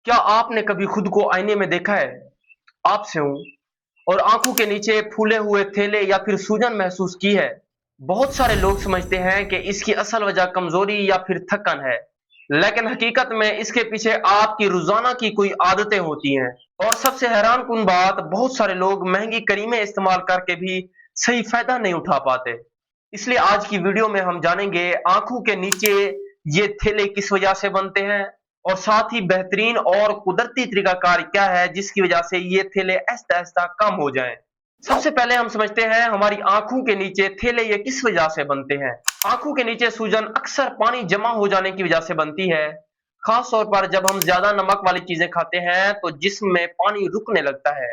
क्या आपने कभी खुद को आईने में देखा है? आपसे हूँ और आंखों के नीचे फूले हुए थेले या फिर सूजन महसूस की है? बहुत सारे लोग समझते हैं कि इसकी असल वजह कमजोरी या फिर थकन है, लेकिन हकीकत में इसके पीछे आपकी रोजाना की कोई आदतें होती हैं। और सबसे हैरानकुन बात, बहुत सारे लोग महंगी क्रीमें इस्तेमाल करके भी सही फायदा नहीं उठा पाते। इसलिए आज की वीडियो में हम जानेंगे आंखों के नीचे ये थेले किस वजह से बनते हैं, और साथ ही बेहतरीन और कुदरती तरीकाकार क्या है जिसकी वजह से ये थेले आहिस्ता आहिस्ता कम हो जाएं। सबसे पहले हम समझते हैं हमारी आंखों के नीचे थेले ये किस वजह से बनते हैं। आंखों के नीचे सूजन अक्सर पानी जमा हो जाने की वजह से बनती है। खास तौर पर जब हम ज्यादा नमक वाली चीजें खाते हैं तो जिस्म में पानी रुकने लगता है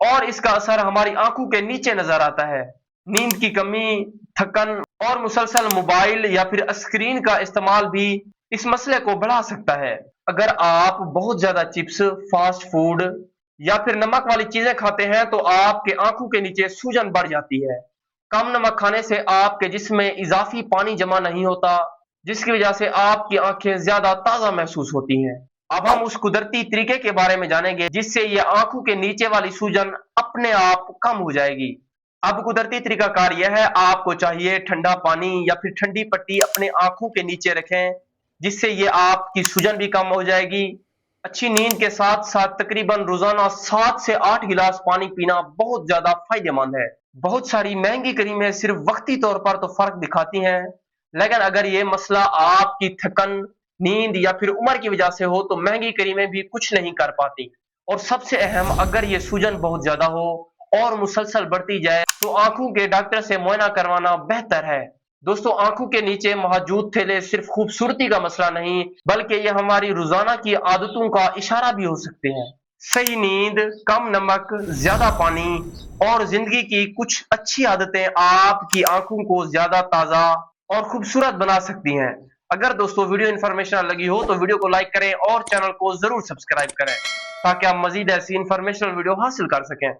और इसका असर हमारी आंखों के नीचे नजर आता है। नींद की कमी, थकन और मुसलसल मोबाइल या फिर स्क्रीन का इस्तेमाल भी इस मसले को बढ़ा सकता है। अगर आप बहुत ज्यादा चिप्स, फास्ट फूड या फिर नमक वाली चीजें खाते हैं तो आपके आंखों के नीचे सूजन बढ़ जाती है। कम नमक खाने से आपके जिस्म में इजाफी पानी जमा नहीं होता, जिसकी वजह से आपकी आंखें ज्यादा ताजा महसूस होती हैं। अब हम उस कुदरती तरीके के बारे में जानेंगे जिससे ये आंखों के नीचे वाली सूजन अपने आप कम हो जाएगी। अब कुदरती तरीकाकार यह है, आपको चाहिए ठंडा पानी या फिर ठंडी पट्टी अपने आंखों के नीचे रखें, जिससे ये आपकी सूजन भी कम हो जाएगी। अच्छी नींद के साथ साथ तकरीबन रोजाना 7 से 8 गिलास पानी पीना बहुत ज्यादा फायदेमंद है। बहुत सारी महंगी क्रीमें सिर्फ वक्ती तौर पर तो फर्क दिखाती हैं, लेकिन अगर ये मसला आपकी थकन, नींद या फिर उम्र की वजह से हो तो महंगी क्रीमें भी कुछ नहीं कर पाती। और सबसे अहम, अगर ये सूजन बहुत ज्यादा हो और मुसलसल बढ़ती जाए तो आंखों के डॉक्टर से मुआयना करवाना बेहतर है। दोस्तों, आंखों के नीचे मौजूद थेले सिर्फ खूबसूरती का मसला नहीं, बल्कि ये हमारी रोजाना की आदतों का इशारा भी हो सकते हैं। सही नींद, कम नमक, ज्यादा पानी और जिंदगी की कुछ अच्छी आदतें आपकी आंखों को ज्यादा ताजा और खूबसूरत बना सकती हैं। अगर दोस्तों वीडियो इन्फॉर्मेशनल लगी हो तो वीडियो को लाइक करें और चैनल को जरूर सब्सक्राइब करें, ताकि आप मजीद ऐसी इन्फॉर्मेशनल वीडियो हासिल कर सकें।